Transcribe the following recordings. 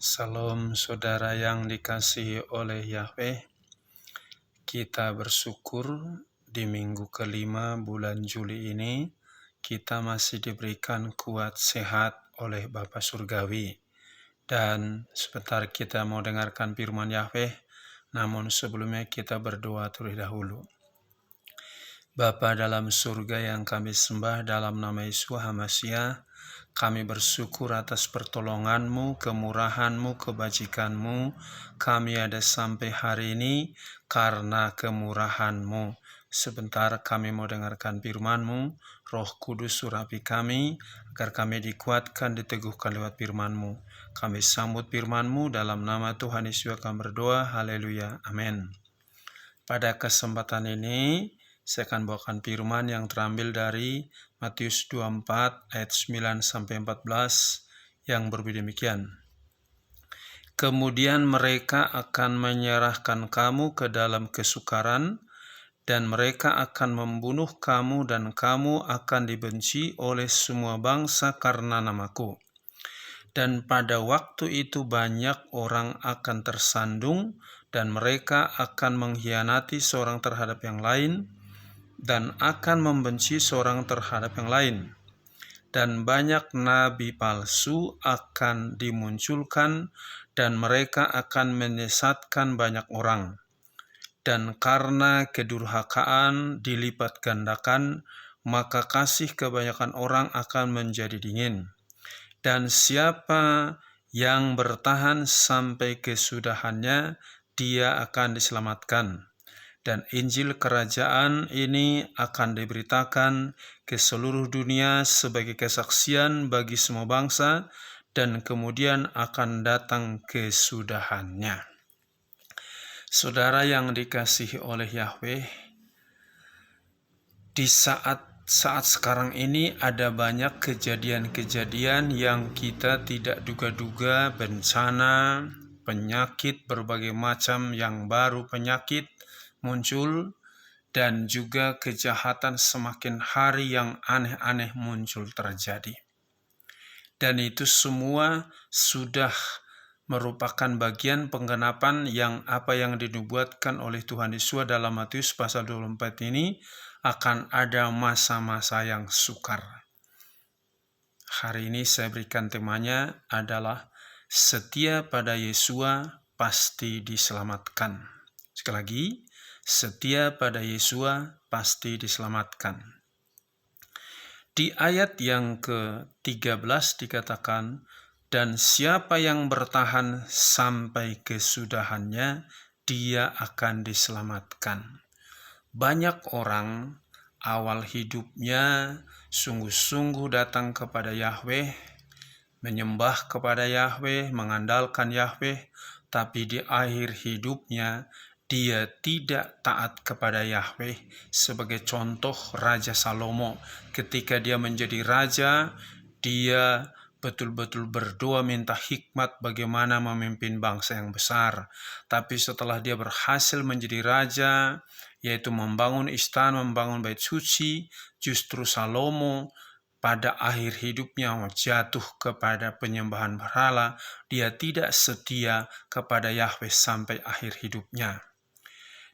Salam saudara yang dikasihi oleh Yahweh. Kita bersyukur di minggu kelima bulan Juli ini kita masih diberikan kuat sehat oleh Bapa Surgawi. Dan sebentar kita mau dengarkan firman Yahweh, namun sebelumnya kita berdoa terlebih dahulu. Bapa dalam surga yang kami sembah dalam nama Yeshua HaMashiach, kami bersyukur atas pertolongan-Mu, kemurahan-Mu, kebajikan-Mu. Kami ada sampai hari ini karena kemurahan-Mu. Sebentar kami mau dengarkan firman-Mu, Roh Kudus surapi kami, agar kami dikuatkan, diteguhkan lewat firman-Mu. Kami sambut firman-Mu dalam nama Tuhan Yesus kami berdoa, haleluya, amin. Pada kesempatan ini, saya akan bawakan firman yang terambil dari Matius 24 ayat 9-14 yang berbunyi demikian. Kemudian mereka akan menyerahkan kamu ke dalam kesukaran, dan mereka akan membunuh kamu, dan kamu akan dibenci oleh semua bangsa karena namaku. Dan pada waktu itu banyak orang akan tersandung, dan mereka akan mengkhianati seorang terhadap yang lain, dan akan membenci seorang terhadap yang lain. Dan banyak nabi palsu akan dimunculkan, dan mereka akan menyesatkan banyak orang. Dan karena kedurhakaan dilipat gandakan, maka kasih kebanyakan orang akan menjadi dingin. Dan siapa yang bertahan sampai kesudahannya, dia akan diselamatkan. Dan Injil Kerajaan ini akan diberitakan ke seluruh dunia sebagai kesaksian bagi semua bangsa, dan kemudian akan datang kesudahannya. Saudara yang dikasihi oleh Yahweh, di saat sekarang ini ada banyak kejadian-kejadian yang kita tidak duga-duga, bencana, penyakit, berbagai macam yang baru penyakit muncul, dan juga kejahatan semakin hari yang aneh-aneh muncul terjadi. Dan itu semua sudah merupakan bagian penggenapan yang apa yang dinubuatkan oleh Tuhan Yesus dalam Matius pasal 24 ini, akan ada masa-masa yang sukar. Hari ini saya berikan temanya adalah setia pada Yesua pasti diselamatkan. Sekali lagi, setia pada Yesua pasti diselamatkan. Di ayat yang ke-13 dikatakan, dan siapa yang bertahan sampai kesudahannya, dia akan diselamatkan. Banyak orang awal hidupnya sungguh-sungguh datang kepada Yahweh, menyembah kepada Yahweh, mengandalkan Yahweh, tapi di akhir hidupnya dia tidak taat kepada Yahweh. Sebagai contoh Raja Salomo, ketika dia menjadi raja, dia betul-betul berdoa minta hikmat bagaimana memimpin bangsa yang besar. Tapi setelah dia berhasil menjadi raja, yaitu membangun istana, membangun bait suci, justru Salomo pada akhir hidupnya jatuh kepada penyembahan berhala. Dia tidak setia kepada Yahweh sampai akhir hidupnya.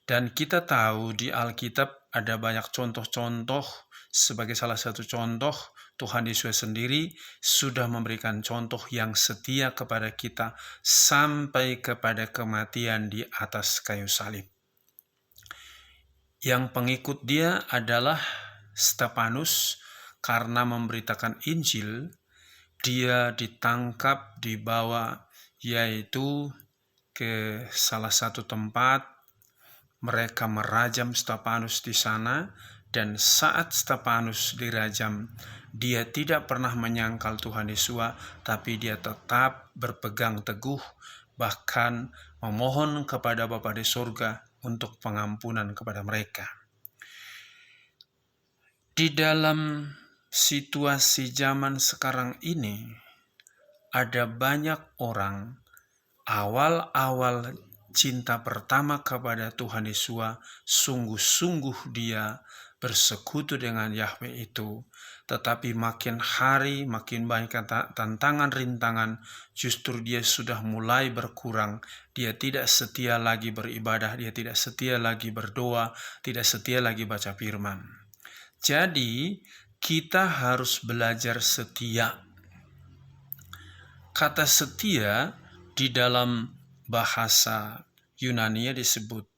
Dan kita tahu di Alkitab ada banyak contoh-contoh. Sebagai salah satu contoh, Tuhan Yesus sendiri sudah memberikan contoh yang setia kepada kita sampai kepada kematian di atas kayu salib. Yang pengikut dia adalah Stefanus. Karena memberitakan Injil, dia ditangkap, dibawa yaitu ke salah satu tempat. Mereka merajam Stefanus di sana, dan saat Stefanus dirajam, dia tidak pernah menyangkal Tuhan Yesus, tapi dia tetap berpegang teguh, bahkan memohon kepada Bapa di surga untuk pengampunan kepada mereka. Di dalam situasi zaman sekarang ini, ada banyak orang awal-awal cinta pertama kepada Tuhan Yesus, sungguh-sungguh dia bersekutu dengan Yahweh itu. Tetapi makin hari makin banyak tantangan rintangan, justru dia sudah mulai berkurang. Dia tidak setia lagi beribadah, dia tidak setia lagi berdoa, tidak setia lagi baca firman. Jadi kita harus belajar setia. Kata setia di dalam bahasa Yunani disebut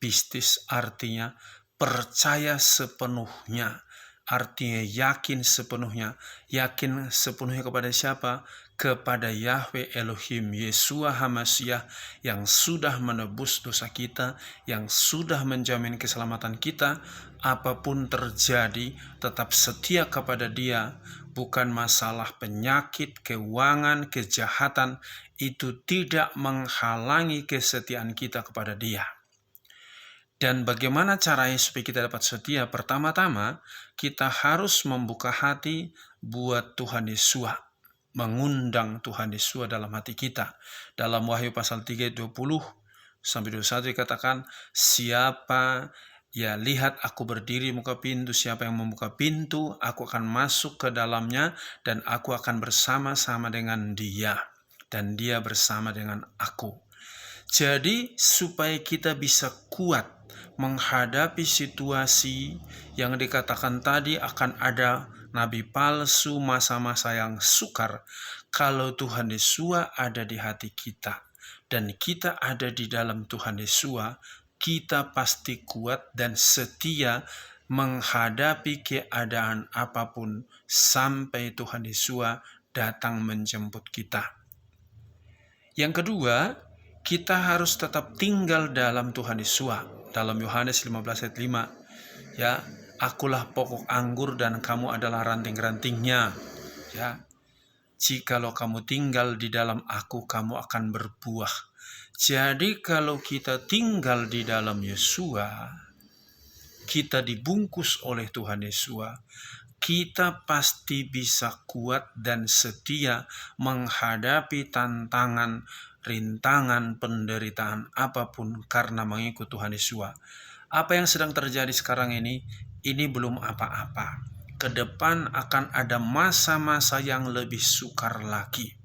pistis, artinya percaya sepenuhnya, artinya yakin sepenuhnya. Yakin sepenuhnya kepada siapa? Kepada Yahweh Elohim, Yeshua HaMashiach, yang sudah menebus dosa kita, yang sudah menjamin keselamatan kita. Apapun terjadi, tetap setia kepada Dia. Bukan masalah penyakit, keuangan, kejahatan, itu tidak menghalangi kesetiaan kita kepada Dia. Dan bagaimana caranya supaya kita dapat setia? Pertama-tama, kita harus membuka hati buat Tuhan Yesus, mengundang Tuhan Yesus dalam hati kita. Dalam Wahyu pasal 3, 20-21 dikatakan, siapa ya lihat aku berdiri muka pintu, siapa yang membuka pintu, aku akan masuk ke dalamnya dan aku akan bersama-sama dengan dia dan dia bersama dengan aku. Jadi supaya kita bisa kuat menghadapi situasi yang dikatakan tadi akan ada nabi palsu, masa-masa yang sukar. Kalau Tuhan Yesus ada di hati kita dan kita ada di dalam Tuhan Yesus, kita pasti kuat dan setia menghadapi keadaan apapun sampai Tuhan Yesus datang menjemput kita. Yang kedua, kita harus tetap tinggal dalam Tuhan Yesus. Dalam Yohanes 15 ayat 5, ya, akulah pokok anggur dan kamu adalah ranting-rantingnya. Ya, jikalau kamu tinggal di dalam aku, kamu akan berbuah. Jadi kalau kita tinggal di dalam Yesus, kita dibungkus oleh Tuhan Yesus, kita pasti bisa kuat dan setia menghadapi tantangan, rintangan, penderitaan apapun karena mengikut Tuhan Yesus. Apa yang sedang terjadi sekarang ini belum apa-apa. Ke depan akan ada masa-masa yang lebih sukar lagi.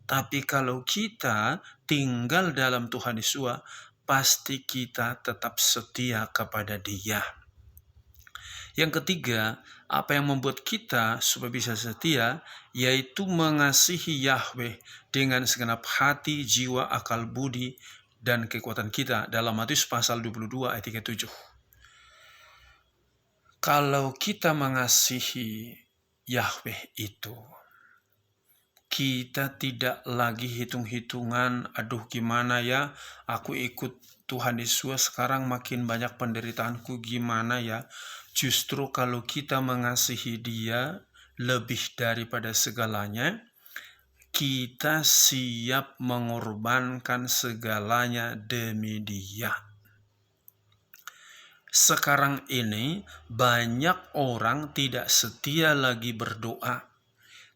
Tapi kalau kita tinggal dalam Tuhan Yesus, pasti kita tetap setia kepada Dia. Yang ketiga, apa yang membuat kita supaya bisa setia, yaitu mengasihi Yahweh dengan segenap hati, jiwa, akal, budi, dan kekuatan kita. Dalam Matius pasal 22 ayat 37. Kalau kita mengasihi Yahweh itu, kita tidak lagi hitung-hitungan, aduh gimana ya, aku ikut Tuhan Yesus sekarang makin banyak penderitaanku, gimana ya. Justru kalau kita mengasihi Dia lebih daripada segalanya, kita siap mengorbankan segalanya demi Dia. Sekarang ini banyak orang tidak setia lagi berdoa,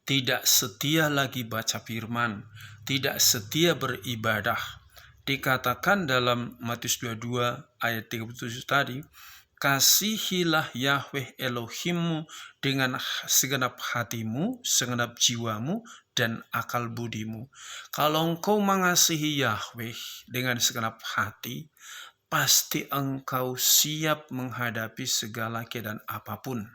tidak setia lagi baca firman, tidak setia beribadah. Dikatakan dalam Matius 22 ayat 37 tadi, kasihilah Yahweh Elohimmu dengan segenap hatimu, segenap jiwamu, dan akal budimu. Kalau engkau mengasihi Yahweh dengan segenap hati, pasti engkau siap menghadapi segala keadaan apapun.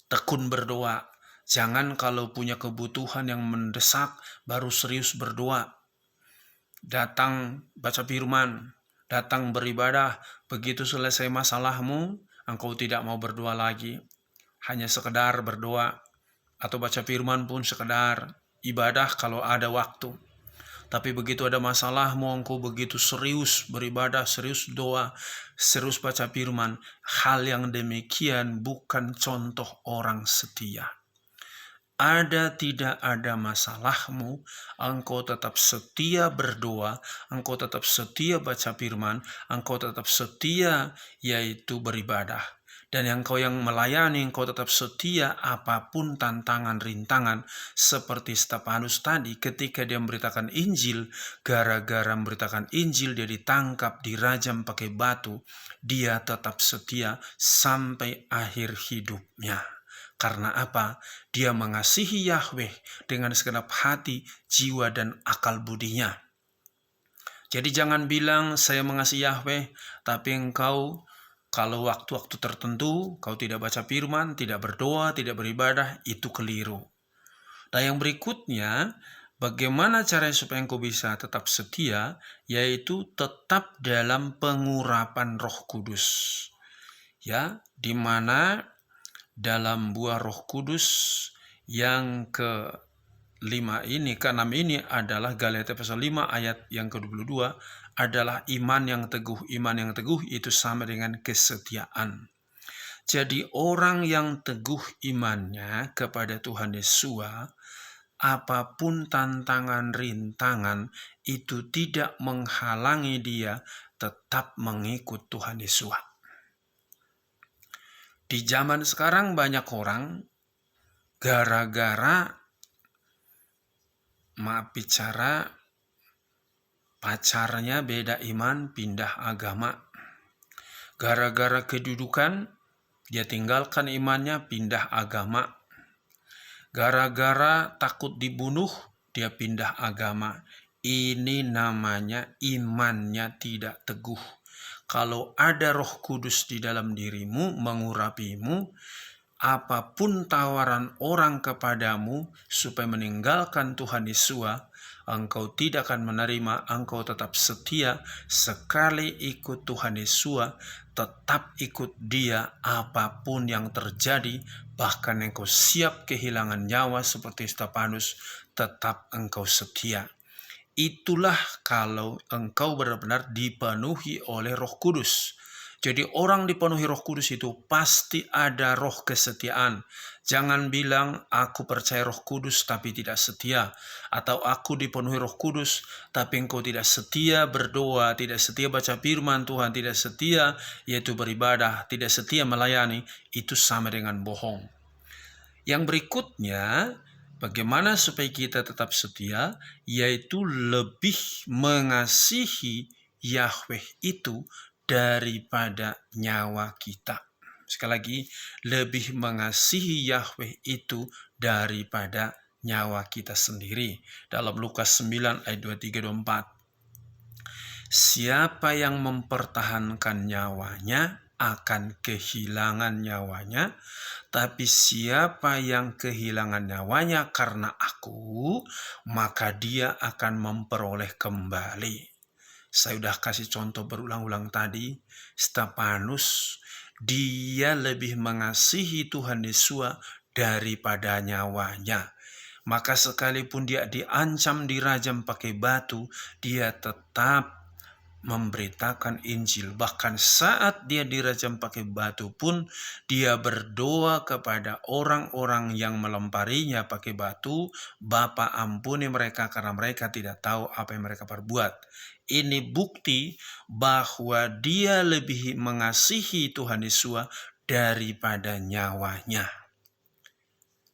Tekun berdoa. Jangan kalau punya kebutuhan yang mendesak, baru serius berdoa. Datang baca firman, datang beribadah, begitu selesai masalahmu, engkau tidak mau berdoa lagi. Hanya sekedar berdoa, atau baca firman pun sekedar ibadah kalau ada waktu. Tapi begitu ada masalahmu, engkau begitu serius beribadah, serius doa, serius baca firman. Hal yang demikian bukan contoh orang setia. Ada tidak ada masalahmu, engkau tetap setia berdoa, engkau tetap setia baca firman, engkau tetap setia yaitu beribadah. Dan engkau yang melayani, engkau tetap setia apapun tantangan, rintangan. Seperti Stefanus tadi ketika dia memberitakan Injil, gara-gara memberitakan Injil dia ditangkap, dirajam pakai batu. Dia tetap setia sampai akhir hidupnya. Karena apa? Dia mengasihi Yahweh dengan segenap hati, jiwa, dan akal budinya. Jadi jangan bilang saya mengasihi Yahweh, tapi engkau kalau waktu-waktu tertentu kau tidak baca firman, tidak berdoa, tidak beribadah, itu keliru. Dan yang berikutnya, bagaimana caranya supaya engkau bisa tetap setia, yaitu tetap dalam pengurapan Roh Kudus. Ya, di mana dalam buah Roh Kudus yang ke-6 ini adalah Galatia pasal 5 ayat yang ke-22 adalah iman yang teguh. Iman yang teguh itu sama dengan kesetiaan. Jadi orang yang teguh imannya kepada Tuhan Yesus, apapun tantangan rintangan itu tidak menghalangi dia tetap mengikut Tuhan Yesus. Di zaman sekarang banyak orang gara-gara pacarnya beda iman, pindah agama. Gara-gara kedudukan, dia tinggalkan imannya, pindah agama. Gara-gara takut dibunuh, dia pindah agama. Ini namanya imannya tidak teguh. Kalau ada Roh Kudus di dalam dirimu, mengurapimu, apapun tawaran orang kepadamu supaya meninggalkan Tuhan Yesus, engkau tidak akan menerima, engkau tetap setia. Sekali ikut Tuhan Yesus, tetap ikut Dia apapun yang terjadi. Bahkan engkau siap kehilangan nyawa seperti Stefanus, tetap engkau setia. Itulah kalau engkau benar-benar dipenuhi oleh Roh Kudus. Jadi orang dipenuhi Roh Kudus itu pasti ada roh kesetiaan. Jangan bilang aku percaya Roh Kudus tapi tidak setia. Atau aku dipenuhi Roh Kudus tapi engkau tidak setia berdoa, tidak setia baca firman Tuhan, tidak setia yaitu beribadah, tidak setia melayani. Itu sama dengan bohong. Yang berikutnya, bagaimana supaya kita tetap setia, yaitu lebih mengasihi Yahweh itu daripada nyawa kita. Sekali lagi, lebih mengasihi Yahweh itu daripada nyawa kita sendiri. Dalam Lukas 9 ayat 23-24. Siapa yang mempertahankan nyawanya akan kehilangan nyawanya, tapi siapa yang kehilangan nyawanya karena aku, maka dia akan memperoleh kembali. Saya sudah kasih contoh berulang-ulang tadi, Stefanus, dia lebih mengasihi Tuhan Yesus daripada nyawanya. Maka sekalipun dia diancam, dirajam pakai batu, dia tetap memberitakan Injil. Bahkan saat dia dirajam pakai batu pun, dia berdoa kepada orang-orang yang melemparinya pakai batu, Bapa ampuni mereka karena mereka tidak tahu apa yang mereka perbuat. Ini bukti bahwa dia lebih mengasihi Tuhan Yesus daripada nyawanya.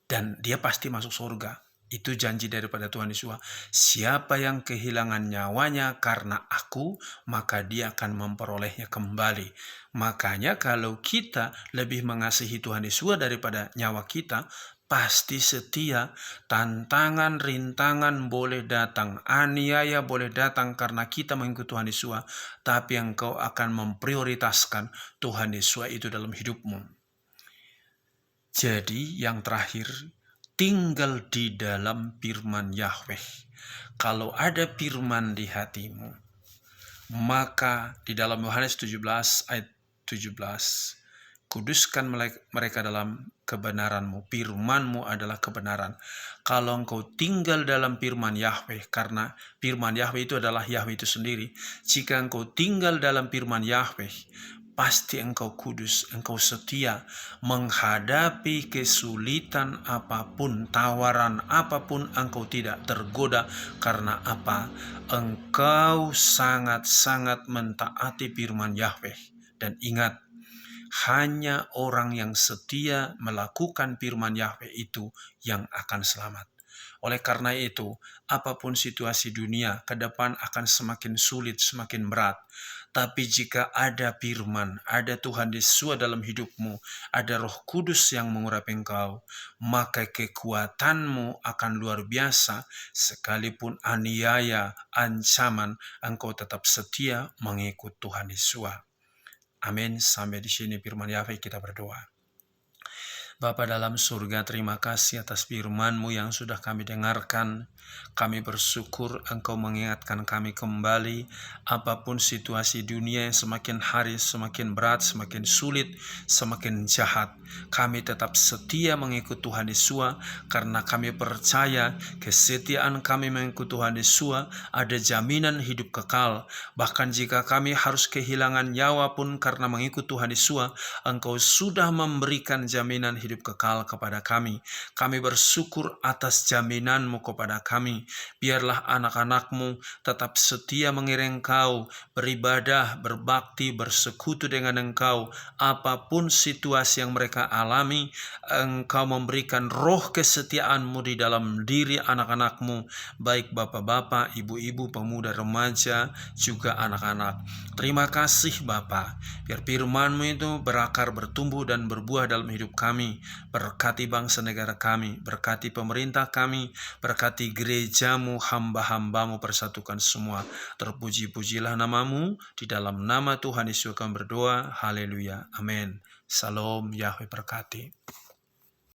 Dan dia pasti masuk surga. Itu janji daripada Tuhan Yesus. Siapa yang kehilangan nyawanya karena aku, maka dia akan memperolehnya kembali. Makanya kalau kita lebih mengasihi Tuhan Yesus daripada nyawa kita, pasti setia. Tantangan, rintangan boleh datang, aniaya boleh datang karena kita mengikuti Tuhan Yesus, tapi engkau akan memprioritaskan Tuhan Yesus itu dalam hidupmu. Jadi yang terakhir, tinggal di dalam firman Yahweh. Kalau ada firman di hatimu, maka di dalam Yohanes 17 ayat 17, kuduskan mereka dalam kebenaranmu, firmanmu adalah kebenaran. Kalau engkau tinggal dalam firman Yahweh, karena firman Yahweh itu adalah Yahweh itu sendiri. Jika engkau tinggal dalam firman Yahweh, pasti engkau kudus, engkau setia menghadapi kesulitan apapun, tawaran apapun, engkau tidak tergoda. Karena apa? Engkau sangat-sangat mentaati firman Yahweh. Dan ingat, hanya orang yang setia melakukan firman Yahweh itu yang akan selamat. Oleh karena itu, apapun situasi dunia ke depan akan semakin sulit, semakin berat. Tapi jika ada firman, ada Tuhan Yesus dalam hidupmu, ada Roh Kudus yang mengurapi engkau, maka kekuatanmu akan luar biasa. Sekalipun aniaya, ancaman, engkau tetap setia mengikut Tuhan Yesus. Amin. Sampai di sini firman Yahweh, kita berdoa. Bapa dalam surga, terima kasih atas firman-Mu yang sudah kami dengarkan. Kami bersyukur Engkau mengingatkan kami kembali, apapun situasi dunia yang semakin hari semakin berat, semakin sulit, semakin jahat, kami tetap setia mengikut Tuhan Yesus, karena kami percaya kesetiaan kami mengikut Tuhan Yesus ada jaminan hidup kekal. Bahkan jika kami harus kehilangan nyawa pun karena mengikut Tuhan Yesus, Engkau sudah memberikan jaminan hidup kekal kepada kami. Kami bersyukur atas jaminan-Mu kepada kami. Biarlah anak-anak-Mu tetap setia mengiring Engkau, beribadah, berbakti, bersekutu dengan Engkau. Apapun situasi yang mereka alami, Engkau memberikan roh kesetiaan-Mu di dalam diri anak-anak-Mu, baik bapak-bapak, ibu-ibu, pemuda, remaja, juga anak-anak. Terima kasih Bapa, biar firman-Mu itu berakar, bertumbuh, dan berbuah dalam hidup kami. Berkati bangsa negara kami, berkati pemerintah kami, berkati gereja-Mu, hamba-hamba-Mu, persatukan semua. Terpuji-pujilah nama-Mu, di dalam nama Tuhan Yesus kami berdoa. Haleluya, amin. Salam, Yahweh berkati.